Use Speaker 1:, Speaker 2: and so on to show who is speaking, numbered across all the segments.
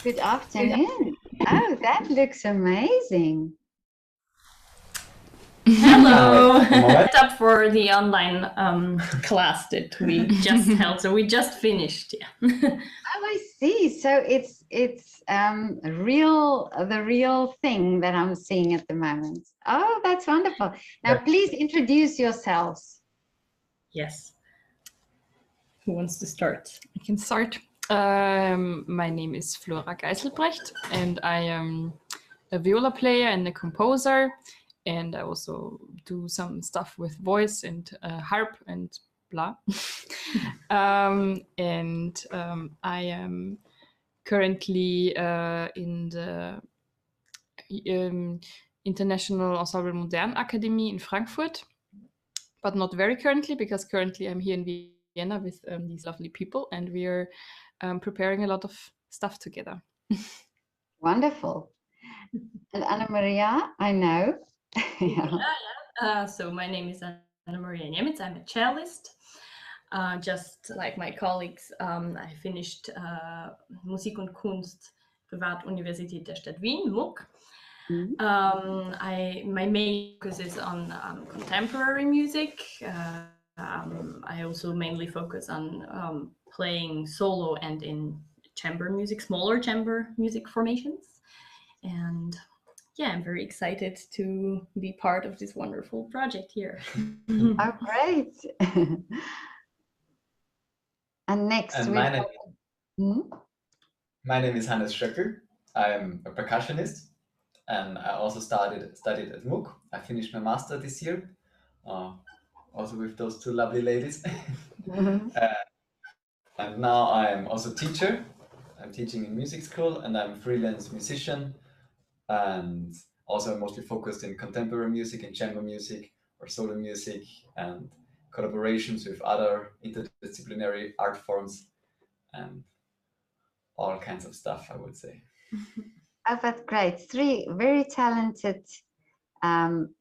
Speaker 1: Good afternoon. Oh, that looks amazing.
Speaker 2: Hello.
Speaker 3: Moment.
Speaker 2: Up for the online class that we just held. So we just finished. Yeah.
Speaker 1: Oh, I see. So it's the real thing that I'm seeing at the moment. Oh, that's wonderful. Now,
Speaker 3: Yeah.
Speaker 1: please introduce yourselves.
Speaker 2: Yes. Who wants to start?
Speaker 4: I can start. My name is Flora Gesselbrecht, and I am a viola player and a composer, and I also do some stuff with voice and harp and blah. I am currently in the International Ensemble Modern Academy in Frankfurt, but not very currently, because currently I'm here in Vienna with these lovely people, and we are preparing a lot of stuff together.
Speaker 1: Wonderful. And Anna Maria, I know.
Speaker 2: Yeah. So my name is Anna Maria Niemiec. I'm a cellist. Just like my colleagues, I finished Musik und Kunst, Privatuniversität der Stadt Wien, MUK. My main focus is on contemporary music. I also mainly focus on playing solo and in chamber music, smaller chamber music formations. And yeah, I'm very excited to be part of this wonderful project here.
Speaker 1: Oh, great. And next,
Speaker 3: And
Speaker 1: we
Speaker 3: my name is Schöggl. I am a percussionist, and I also studied at MOOC. I finished my master this year, also with those two lovely ladies. And now I'm also teacher. I'm teaching in music school, and I'm a freelance musician, and also I'm mostly focused in contemporary music and chamber music or solo music and collaborations with other interdisciplinary art forms and all kinds of stuff, I would say.
Speaker 1: Oh, that's great. Three very talented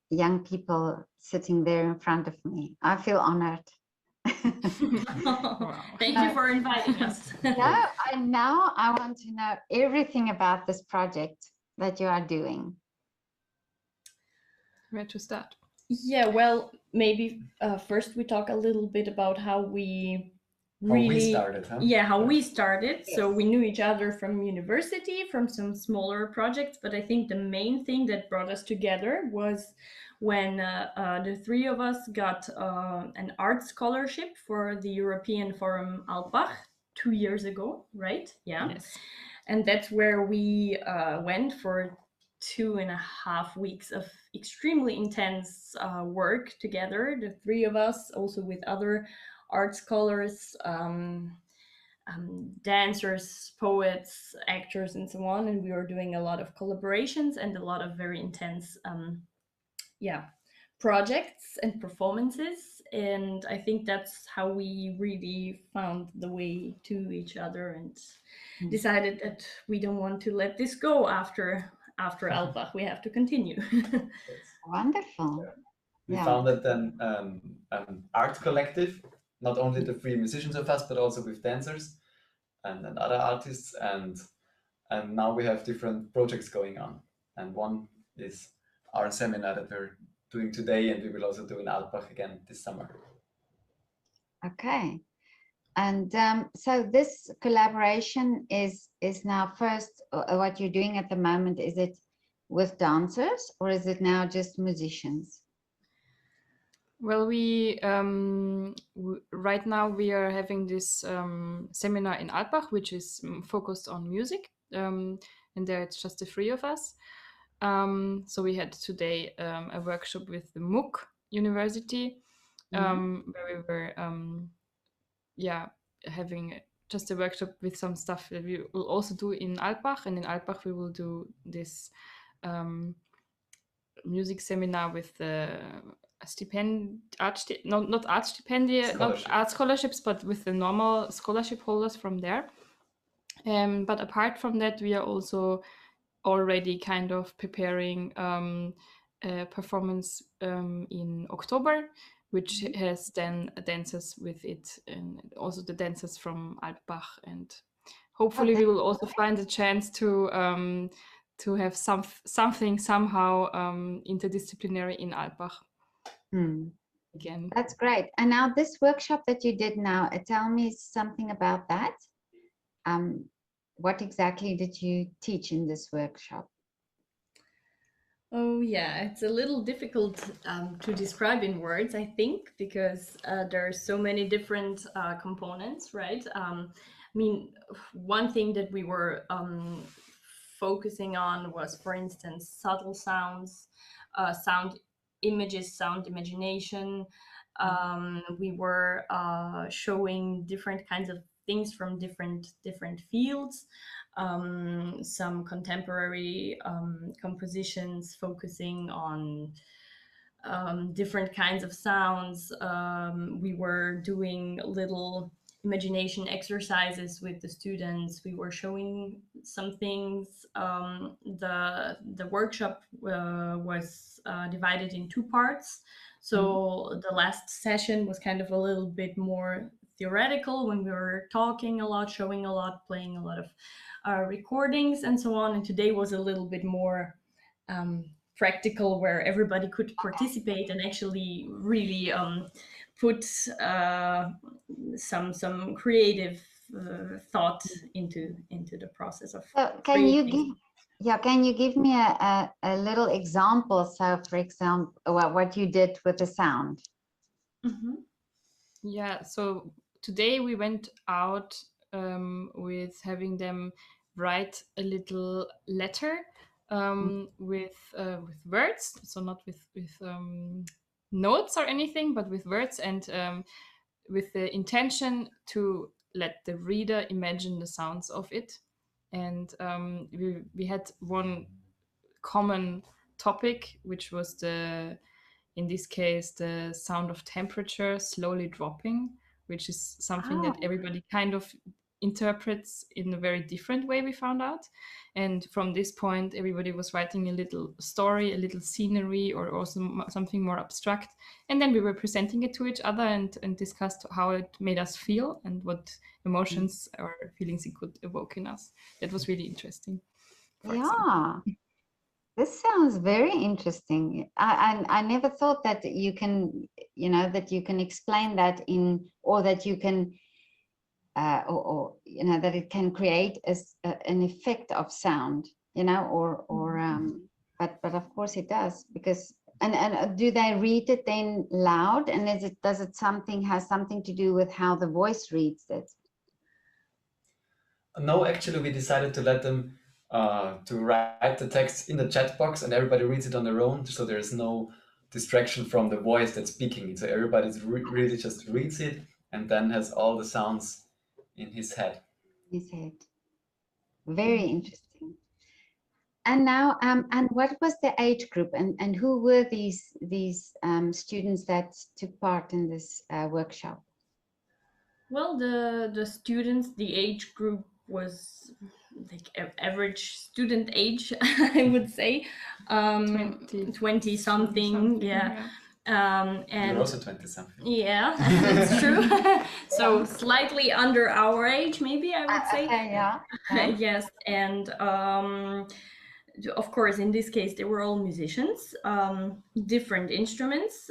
Speaker 1: young people sitting there in front of me. I feel honored.
Speaker 2: Thank you for inviting us.
Speaker 1: Now I want to know everything about this project that you are doing.
Speaker 4: Where to start?
Speaker 2: Yeah, well, maybe first we talk a little bit about how we
Speaker 3: started, huh?
Speaker 2: Yeah, how we started.
Speaker 1: Yes.
Speaker 2: So we knew each other from university, from some smaller projects, but I think the main thing that brought us together was when the three of us got an art scholarship for the European Forum Alpbach 2 years ago, right? Yeah.
Speaker 4: Yes.
Speaker 2: And that's where we went for 2.5 weeks of extremely intense work together, the three of us, also with other art scholars, dancers, poets, actors, and so on. And we were doing a lot of collaborations and a lot of very intense projects and performances. And I think that's how we really found the way to each other and decided that we don't want to let this go after Alpbach. We have to continue.
Speaker 1: Wonderful.
Speaker 3: We
Speaker 1: Yeah.
Speaker 3: founded an art collective, not only the three musicians of us, but also with dancers and other artists. And now we have different projects going on. And one is our seminar that we're doing today, and we will also do in Alpbach again this summer.
Speaker 1: Okay. And so this collaboration is now first, what you're doing at the moment, is it with dancers or is it now just musicians?
Speaker 4: Well, we right now we are having this seminar in Alpbach, which is focused on music, and there it's just the three of us. So we had today a workshop with the MOOC University, where we were having just a workshop with some stuff that we will also do in Alpbach, and in Alpbach we will do this music seminar with the not art scholarships, but with the normal scholarship holders from there. But apart from that, we are also already kind of preparing a performance in October, which has then dancers with it, and also the dancers from Alpbach, and hopefully we will also find a chance to have something somehow interdisciplinary in Alpbach again.
Speaker 1: That's great. And now this workshop that you did now, tell me something about that. What exactly did you teach in this workshop?
Speaker 2: Oh yeah, it's a little difficult to describe in words, I think, because there are so many different components, right? I mean, one thing that we were focusing on was, for instance, subtle sounds, sound images, sound imagination. We were showing different kinds of things from different fields. Some contemporary compositions focusing on different kinds of sounds. We were doing little imagination exercises with the students. We were showing some things. The workshop was divided in two parts. So the last session was kind of a little bit more theoretical, when we were talking a lot, showing a lot, playing a lot of recordings and so on. And today was a little bit more practical, where everybody could participate and actually really put some creative thought into the process of
Speaker 1: Can you
Speaker 2: creating.
Speaker 1: can you give me a little example? So, for example, what you did with the sound.
Speaker 4: Yeah, so today we went out with having them write a little letter with words, so not with notes or anything, but with words, and with the intention to let the reader imagine the sounds of it. And we had one common topic, which was in this case, the sound of temperature slowly dropping, which is something that everybody kind of interprets in a very different way, we found out. And from this point, everybody was writing a little story, a little scenery, or also something more abstract. And then we were presenting it to each other and discussed how it made us feel and what emotions or feelings it could evoke in us. That was really interesting.
Speaker 1: Yeah. This sounds very interesting. I never thought that you can, that you can explain that or that you can, or that it can create an effect of sound, but of course it does, because, and do they read it then loud? And does it has something to do with how the voice reads it?
Speaker 3: No, actually, we decided to let them to write the text in the chat box, and everybody reads it on their own, so there's no distraction from the voice that's speaking it. So everybody really just reads it and then has all the sounds in his head.
Speaker 1: Very interesting. And now, and what was the age group, and who were these students that took part in this workshop?
Speaker 2: Well, the students, the age group was like average student age, I would say, 20 something, yeah. And
Speaker 3: you're also 20 something.
Speaker 2: Yeah, that's true. So slightly under our age, maybe, I would say.
Speaker 1: Yeah.
Speaker 2: Yes, and of course, in this case, they were all musicians, different instruments.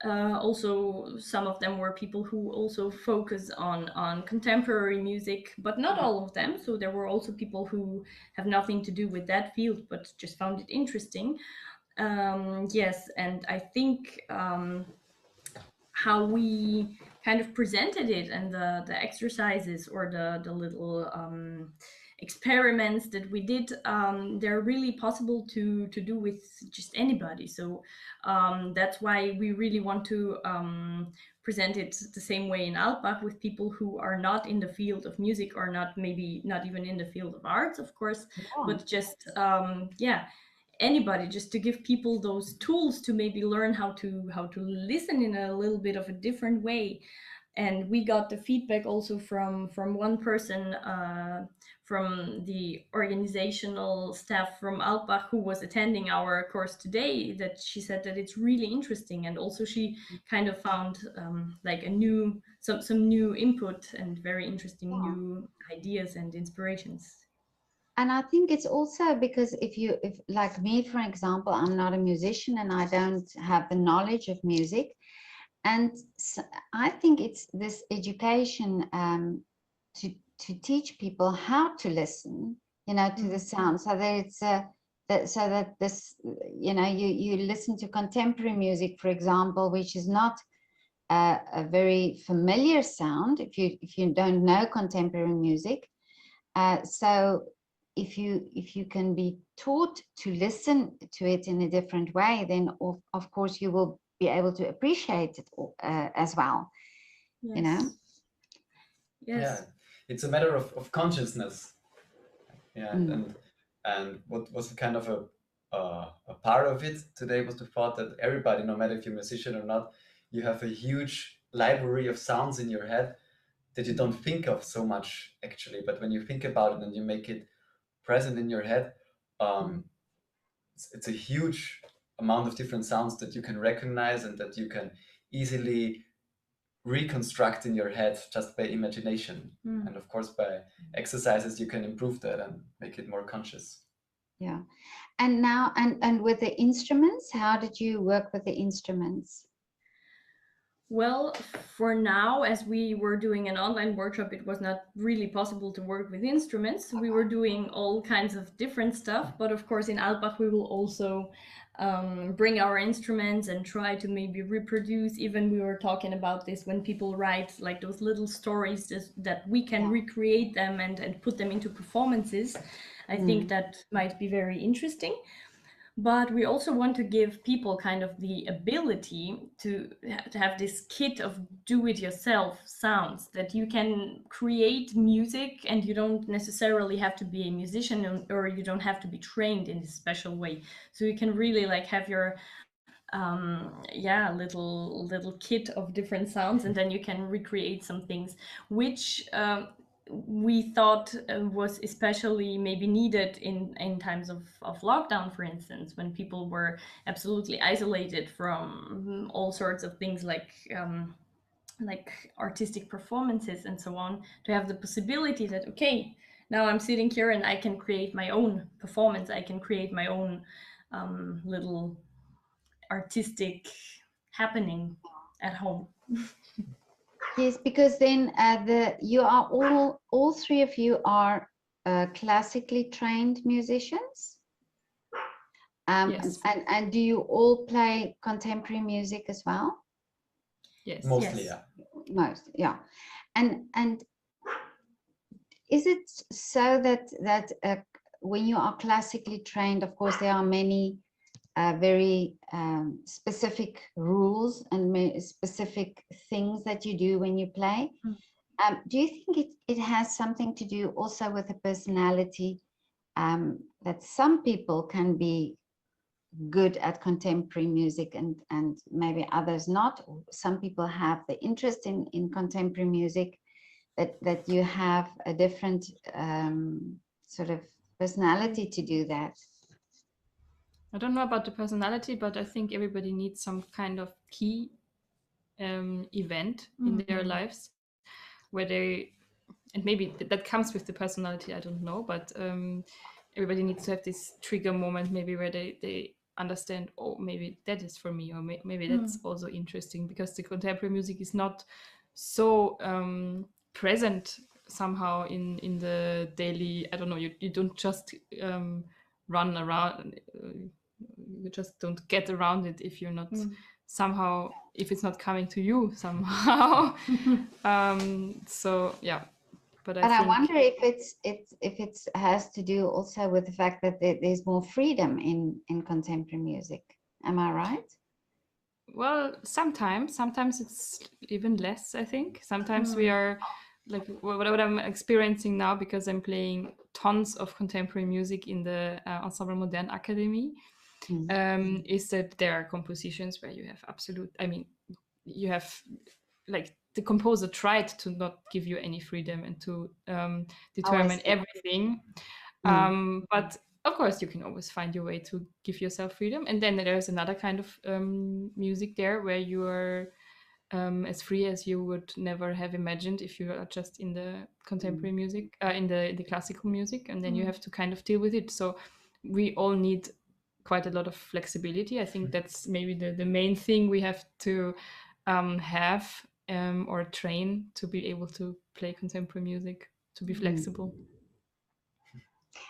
Speaker 2: Also, some of them were people who also focus on contemporary music, but not all of them. So there were also people who have nothing to do with that field, but just found it interesting. Yes, and I think how we kind of presented it, and the exercises or the little experiments that we did, they're really possible to do with just anybody. So that's why we really want to present it the same way in Alpbach, with people who are not in the field of music, or maybe not even in the field of arts, of course, but just anybody, just to give people those tools to maybe learn how to listen in a little bit of a different way. And we got the feedback also from one person from the organizational staff from Alpbach who was attending our course today, that she said that it's really interesting, and also she kind of found like some new input and very interesting new ideas and inspirations.
Speaker 1: And I think it's also because if like me, for example, I'm not a musician and I don't have the knowledge of music. And so I think it's this education to teach people how to listen, to the sound, so that it's so that this, you listen to contemporary music, for example, which is not a very familiar sound if you don't know contemporary music. So if you can be taught to listen to it in a different way, then of course you will be able to appreciate it as well.
Speaker 2: Yes. Yes.
Speaker 3: Yeah, it's a matter of consciousness. Yeah, and what was kind of a part of it today was the thought that everybody, no matter if you're a musician or not, you have a huge library of sounds in your head that you don't think of so much actually, but when you think about it and you make it present in your head, it's a huge amount of different sounds that you can recognize and that you can easily reconstruct in your head just by imagination. And of course by exercises you can improve that and make it more conscious.
Speaker 1: Yeah. And now and with the instruments, how did you work with the instruments?
Speaker 2: Well, for now, as we were doing an online workshop, it was not really possible to work with instruments. We were doing all kinds of different stuff, but of course in Alpbach we will also bring our instruments and try to maybe reproduce. Even we were talking about this, when people write like those little stories that we can recreate them and put them into performances. I think that might be very interesting. But we also want to give people kind of the ability to have this kit of do-it-yourself sounds, that you can create music and you don't necessarily have to be a musician, or you don't have to be trained in this special way. So you can really like have your little kit of different sounds, and then you can recreate some things, which we thought was especially maybe needed in times of lockdown, for instance, when people were absolutely isolated from all sorts of things like artistic performances and so on, to have the possibility that, okay, now I'm sitting here and I can create my own performance, I can create my own little artistic happening at home.
Speaker 1: Yes, because then you are all three of you are classically trained musicians.
Speaker 2: Yes.
Speaker 1: And do you all play contemporary music as well?
Speaker 4: Yes.
Speaker 3: Mostly,
Speaker 2: Yes.
Speaker 3: yeah.
Speaker 1: Most, yeah. And is it so that when you are classically trained, of course, there are many very specific rules and specific things that you do when you play. Do you think it has something to do also with the personality, that some people can be good at contemporary music and maybe others not? Some people have the interest in contemporary music, that you have a different sort of personality to do that?
Speaker 4: I don't know about the personality, but I think everybody needs some kind of key event in their lives where they, and maybe that comes with the personality, I don't know, but everybody needs to have this trigger moment, maybe where they understand, oh, maybe that is for me, or maybe that's also interesting, because the contemporary music is not so present somehow in the daily, I don't know, you don't just run around, you just don't get around it if you're not somehow, if it's not coming to you somehow. So yeah, but I think,
Speaker 1: wonder if it has to do also with the fact that there's more freedom in contemporary music. Am I right?
Speaker 4: well, sometimes it's even less, I think. Sometimes we are like what I'm experiencing now, because I'm playing tons of contemporary music in the Ensemble Modern Academy, is that there are compositions where you have absolute, I mean, you have like the composer tried to not give you any freedom and to
Speaker 1: Oh, I
Speaker 4: determine
Speaker 1: see.
Speaker 4: everything. But of course, you can always find your way to give yourself freedom. And then there's another kind of music there where you are as free as you would never have imagined if you are just in the contemporary music, in the classical music, and then you have to kind of deal with it. So we all need quite a lot of flexibility. I think that's maybe the main thing we have to have or train to be able to play contemporary music, to be flexible.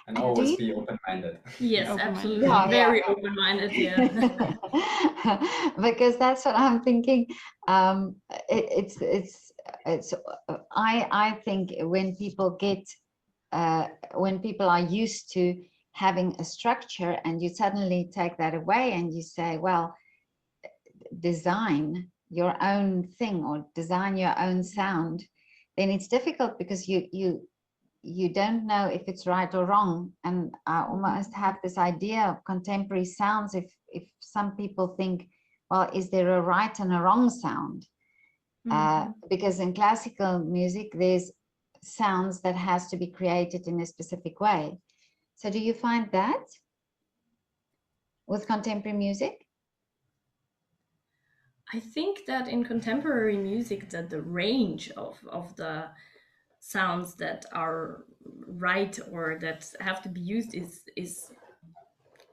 Speaker 3: And
Speaker 1: And do
Speaker 3: always
Speaker 1: you
Speaker 3: be open-minded.
Speaker 2: Yes,
Speaker 4: Open-minded.
Speaker 2: absolutely.
Speaker 1: Yeah,
Speaker 2: Very open-minded, yeah.
Speaker 1: because that's what I'm thinking. It's I think when people are used to having a structure and you suddenly take that away and you say, well, design your own thing or design your own sound, then it's difficult because you don't know if it's right or wrong. And I almost have this idea of contemporary sounds. If some people think, well, is there a right and a wrong sound? Because in classical music, there's sounds that has to be created in a specific way. So do you find that with contemporary music?
Speaker 2: I think that in contemporary music that the range of the sounds that are right or that have to be used is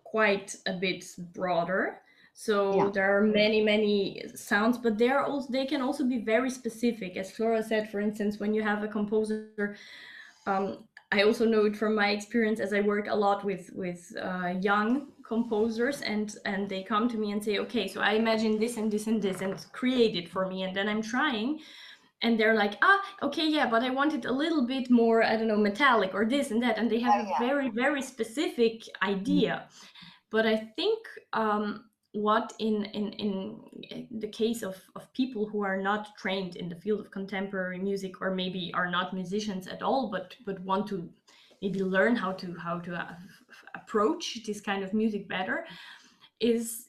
Speaker 2: quite a bit broader. So
Speaker 1: Yeah.
Speaker 2: there are many sounds, but they can also be very specific. As Flora said, for instance, when you have a composer, I also know it from my experience as I work a lot with young composers, and they come to me and say, okay, so I imagine this and this and this, and create it for me, and then I'm trying, and they're like, okay, yeah, but I want it a little bit more, I don't know, metallic or this and that, and they have a very specific idea. But I think what in the case of people who are not trained in the field of contemporary music, or maybe are not musicians at all, but want to maybe learn how to approach this kind of music better, is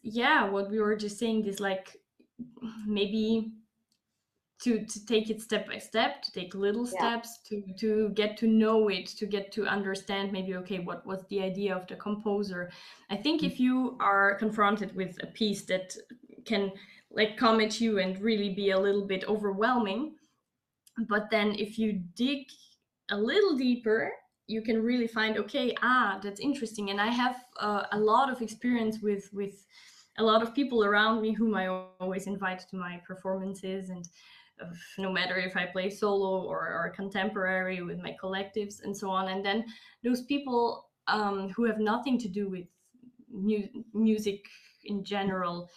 Speaker 2: what we were just saying, this like maybe to take it step by step, to take little steps, to get to know it, to get to understand maybe, okay, what was the idea of the composer. I think if you are confronted with a piece that can like come at you and really be a little bit overwhelming, but then if you dig a little deeper, you can really find, okay, that's interesting. And I have a lot of experience with a lot of people around me whom I always invite to my performances, and no matter if I play solo or contemporary with my collectives and so on. And then those people who have nothing to do with music in general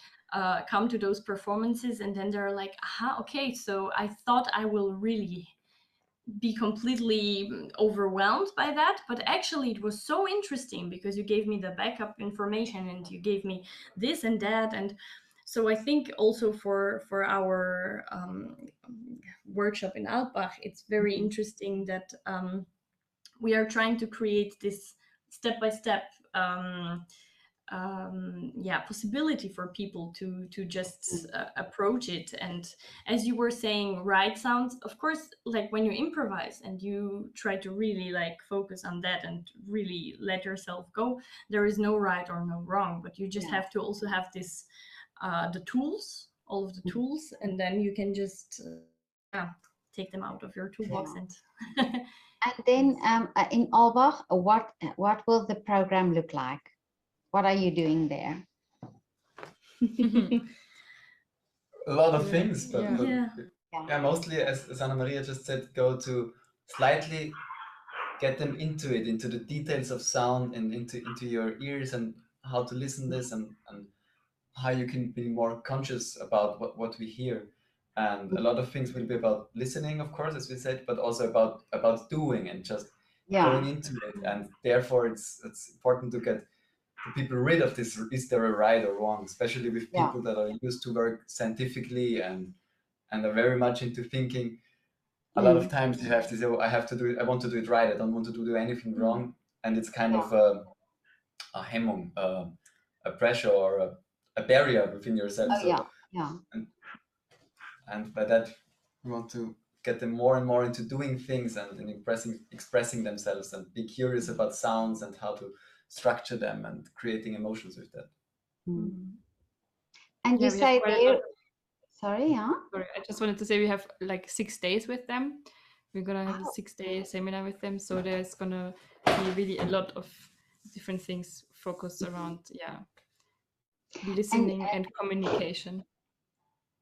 Speaker 2: come to those performances, and then they're like, okay, so I thought I will really be completely overwhelmed by that, but actually it was so interesting because you gave me the backup information and you gave me this and that. And so I think also for our workshop in Alpbach, it's very interesting that we are trying to create this step-by-step possibility for people to just approach it. And as you were saying, right sounds, of course, like when you improvise and you try to really like focus on that and really let yourself go, there is no right or no wrong, but you just have to also have this the tools, all of the tools, and then you can just take them out of your toolbox. And
Speaker 1: and then in Alpbach, what will the program look like? What are you doing there?
Speaker 3: A lot of things, but mostly, as Anna Maria just said, go to slightly get them into it, into the details of sound and into your ears and how to listen this and how you can be more conscious about what we hear. And a lot of things will be about listening, of course, as we said, but also about doing and just going into it. And therefore it's important to get people rid of this, is there a right or wrong, especially with people that are used to work scientifically and are very much into thinking. A lot of times you have to say, I have to do it, I want to do it right, I don't want to do anything wrong. And it's kind of a hemmung, a pressure or a barrier within yourself. And by that, We want to get them more and more into doing things and expressing themselves and be curious about sounds and how to structure them and creating emotions with that.
Speaker 1: And
Speaker 4: Yeah,
Speaker 1: you
Speaker 4: we have
Speaker 1: say
Speaker 4: quite a
Speaker 1: there,
Speaker 4: lot.
Speaker 1: sorry, yeah?
Speaker 4: Sorry, I just wanted to say we have like 6 days with them. We're gonna have a
Speaker 1: Oh.
Speaker 4: 6-day seminar with them, so there's gonna be really a lot of different things focused around, listening and communication.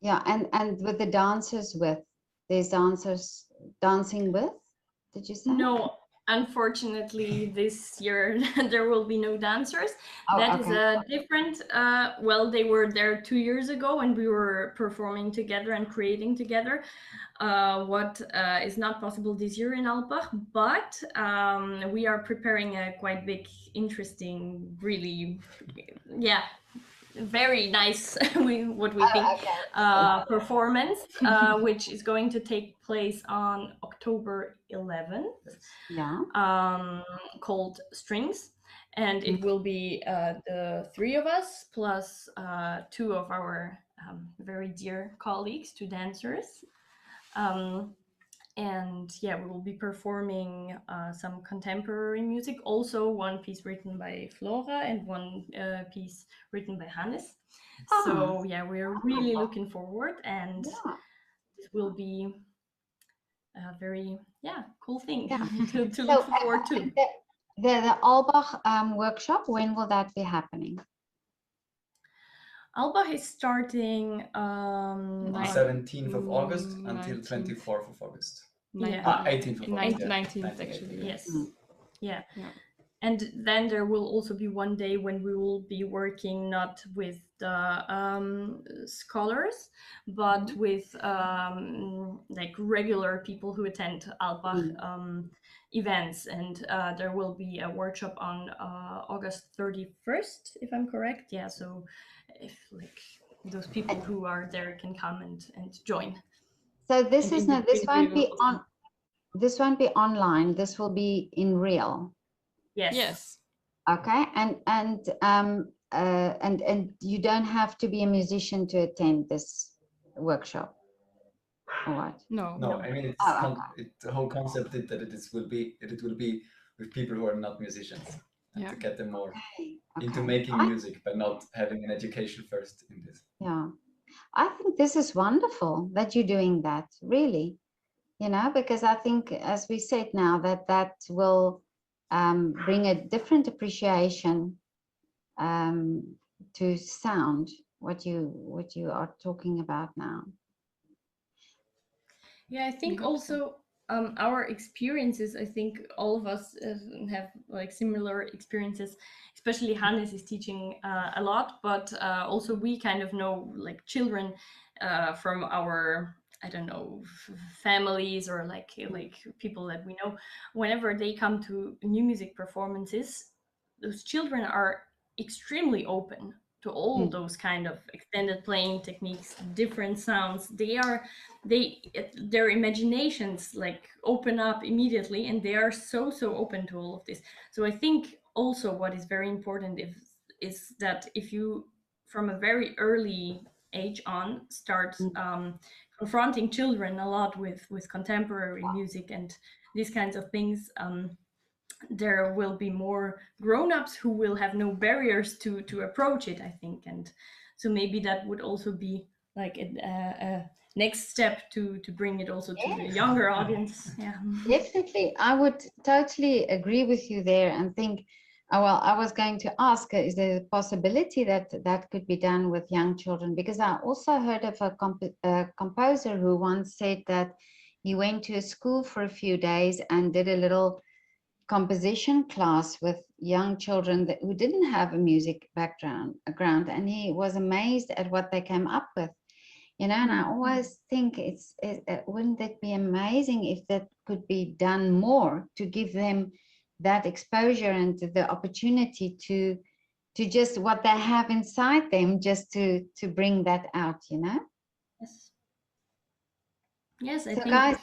Speaker 1: Yeah, and with the dancers there's dancers dancing with, did you say?
Speaker 2: No, unfortunately, this year there will be no dancers.
Speaker 1: Oh,
Speaker 2: That is
Speaker 1: okay.
Speaker 2: a different. Well, they were there 2 years ago, and we were performing together and creating together. What is not possible this year in Alpbach, but we are preparing a quite big, interesting, really, very nice what we think
Speaker 1: Okay.
Speaker 2: performance which is going to take place on October 11th,
Speaker 1: Yeah.
Speaker 2: called Strings, and it will be the three of us plus two of our very dear colleagues, two dancers, and yeah, we will be performing some contemporary music, also one piece written by Flora and one piece written by Hannes. So yeah, we're really looking forward, and
Speaker 1: Yeah.
Speaker 2: this will be a very cool thing
Speaker 1: Yeah.
Speaker 2: to look forward to.
Speaker 1: The Alpbach workshop, when will that be happening?
Speaker 2: Alpbach is starting
Speaker 3: On
Speaker 2: on
Speaker 3: 17th of August until
Speaker 4: 19th.
Speaker 3: 24th of August.
Speaker 4: 19th,
Speaker 3: 18th of August.
Speaker 4: 19th actually.
Speaker 2: Yes.
Speaker 1: Yeah.
Speaker 2: And then there will also be one day when we will be working not with the scholars, but with like regular people who attend Alpbach events. And there will be a workshop on August 31st, if I'm correct. Yeah, so if like those people who are there can come and join.
Speaker 1: So this
Speaker 4: And
Speaker 1: is
Speaker 4: in
Speaker 1: not, this
Speaker 4: between
Speaker 1: won't
Speaker 4: we
Speaker 1: be
Speaker 4: will
Speaker 1: on, this won't be online, this will be in real.
Speaker 2: Yes.
Speaker 1: Okay, and you don't have to be a musician to attend this workshop, or what?
Speaker 3: No, I mean it's the whole concept is that it will be with people who are not musicians, and to get them more into making music, but not having an education first in this.
Speaker 1: Yeah, I think this is wonderful that you're doing that, really, you know, because I think, as we said now, that will bring a different appreciation to sound, what you are talking about now.
Speaker 2: Yeah, I think also our experiences, I think all of us have like similar experiences, especially Hannes is teaching a lot, but also we kind of know like children from our, I don't know, families or like people that we know, whenever they come to new music performances, those children are extremely open to all those kind of extended playing techniques, different sounds. Their imaginations like open up immediately, and they are so open to all of this. So I think also what is very important is that if you from a very early age on start confronting children a lot with contemporary music and these kinds of things, there will be more grown-ups who will have no barriers to approach it, I think. And so maybe that would also be like a next step to bring it also to the younger audience. Yeah,
Speaker 1: Definitely, I would totally agree with you there, and think, well, I was going to ask, is there a possibility that that could be done with young children? Because I also heard of a composer who once said that he went to a school for a few days and did a little composition class with young children who didn't have a music background, and he was amazed at what they came up with. You know, and I always think wouldn't it be amazing if that could be done more, to give them that exposure and the opportunity to just what they have inside them, just to bring that out, you know?
Speaker 2: yes, I
Speaker 1: So
Speaker 2: think
Speaker 1: guys,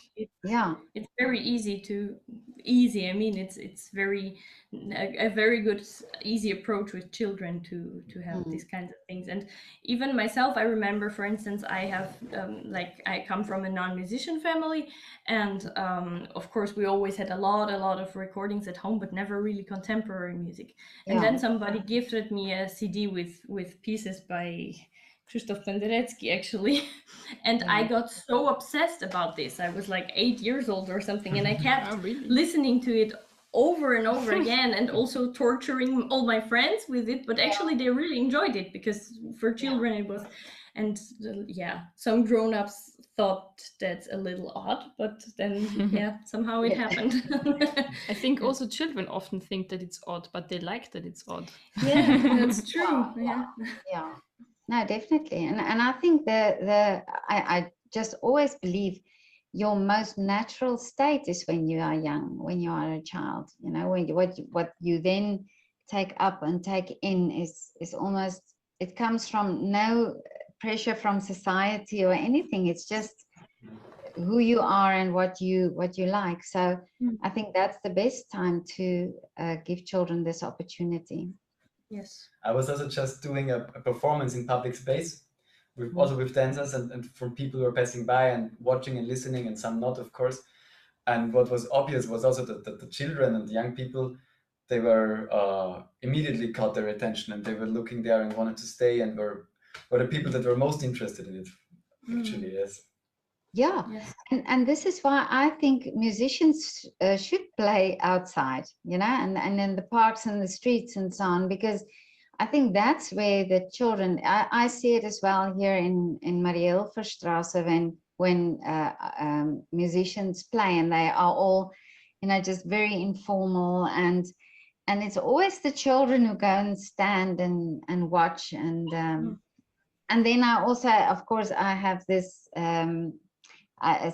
Speaker 2: it's very easy to easy. I mean, it's very a very good easy approach with children to have these kinds of things. And even myself, I remember, for instance, I have like I come from a non-musician family, and of course we always had a lot of recordings at home, but never really contemporary music. And then somebody gifted me a CD with pieces by Krzysztof Penderecki, actually. And I got so obsessed about this. I was like 8 years old or something, and I kept listening to it over and over again, and also torturing all my friends with it. But actually they really enjoyed it, because for children it was, and some grown-ups thought that's a little odd, but then somehow it happened.
Speaker 4: I think also children often think that it's odd, but they like that it's odd.
Speaker 2: Yeah, that's true.
Speaker 1: Yeah. No, definitely. And I think I just always believe your most natural state is when you are young, when you are a child. You know, when what you then take up and take in is almost, it comes from no pressure from society or anything. It's just who you are and what you like. So I think that's the best time to give children this opportunity.
Speaker 2: Yes.
Speaker 3: I was also just doing a performance in public space, also with dancers and from people who are passing by and watching and listening, and some not, of course. And what was obvious was also that the children and the young people, they were immediately caught their attention, and they were looking there and wanted to stay, and were the people that were most interested in it, actually. Yes.
Speaker 1: Yeah, and this is why I think musicians should play outside, you know, and in the parks and the streets and so on, because I think that's where the children, I see it as well here in Mariahilferstrasse, when musicians play, and they are all, you know, just very informal, and it's always the children who go and stand and watch, and then I also, of course, I have this.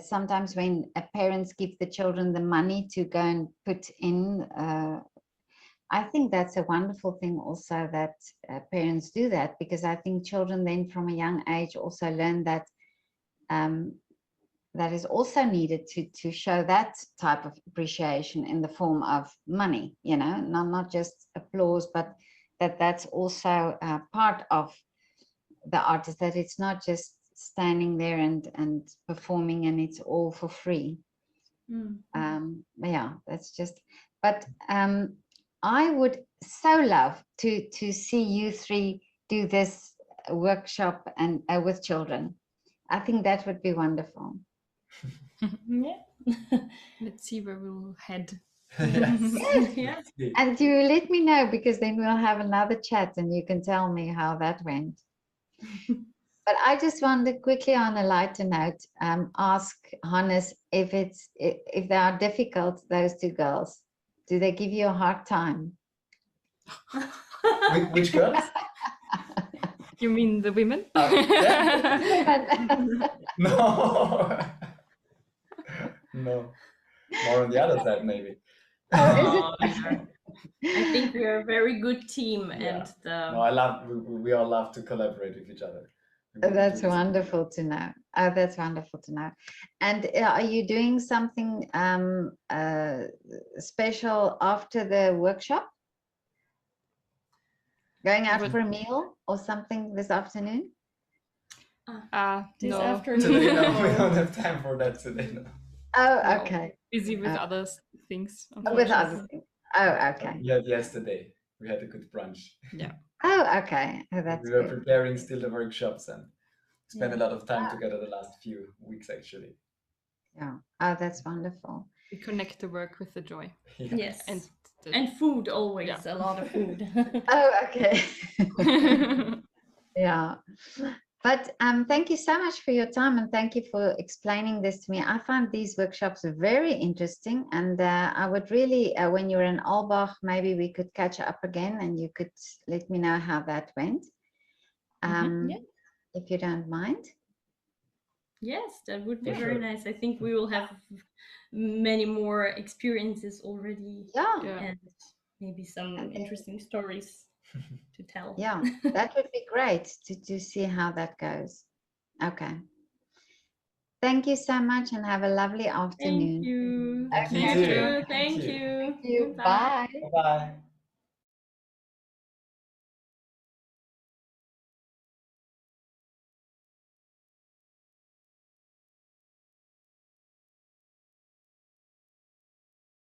Speaker 1: Sometimes when parents give the children the money to go and put in, I think that's a wonderful thing also, that parents do that, because I think children then from a young age also learn that that is also needed to show that type of appreciation in the form of money, you know, not just applause, but that's also part of the artist, that it's not just standing there and performing and it's all for free. Yeah, that's just, but I would so love to see you three do this workshop and with children. I think that would be wonderful.
Speaker 4: Let's see where we'll head.
Speaker 1: Yes. And you let me know, because then we'll have another chat and you can tell me how that went. But I just wanted quickly, on a lighter note, ask Hannes if they are difficult, those two girls. Do they give you a hard time?
Speaker 3: Which girls?
Speaker 4: You mean the women?
Speaker 3: No. No. More on the other side, maybe.
Speaker 1: Oh,
Speaker 2: I think we are a very good team, and
Speaker 3: no, we all love to collaborate with each other.
Speaker 1: That's wonderful to know. Oh, that's wonderful to know. And are you doing something special after the workshop? Going out for a meal or something this afternoon?
Speaker 2: This
Speaker 4: no.
Speaker 2: afternoon.
Speaker 3: Today, no, we don't have time for that today. No.
Speaker 1: Oh, okay.
Speaker 4: Busy with other things.
Speaker 1: With other things. Oh, okay.
Speaker 3: Yeah, yesterday we had a good brunch.
Speaker 4: Yeah.
Speaker 1: Oh, okay. Oh, that's
Speaker 3: we were
Speaker 1: good.
Speaker 3: preparing still the workshops and spent a lot of time together the last few weeks, actually.
Speaker 1: Yeah. Oh, that's wonderful.
Speaker 4: We connect the work with the joy.
Speaker 2: Yes. And food, always. A lot of food.
Speaker 1: Oh, okay. Yeah. But thank you so much for your time, and thank you for explaining this to me. I found these workshops very interesting, and I would really, when you're in Alpbach, maybe we could catch up again and you could let me know how that went, if you don't mind.
Speaker 2: Yes, that would be very nice. I think we will have many more experiences already.
Speaker 1: Yeah.
Speaker 2: And maybe some interesting stories to tell.
Speaker 1: Yeah, that would be great to see how that goes. Okay. Thank you so much and have a lovely
Speaker 2: Thank
Speaker 1: afternoon.
Speaker 2: you.
Speaker 3: Thank you
Speaker 1: Okay.
Speaker 3: too.
Speaker 2: Thank
Speaker 3: Thank you.
Speaker 2: you.
Speaker 1: Thank you.
Speaker 2: Goodbye.
Speaker 1: Bye.
Speaker 3: Bye-bye.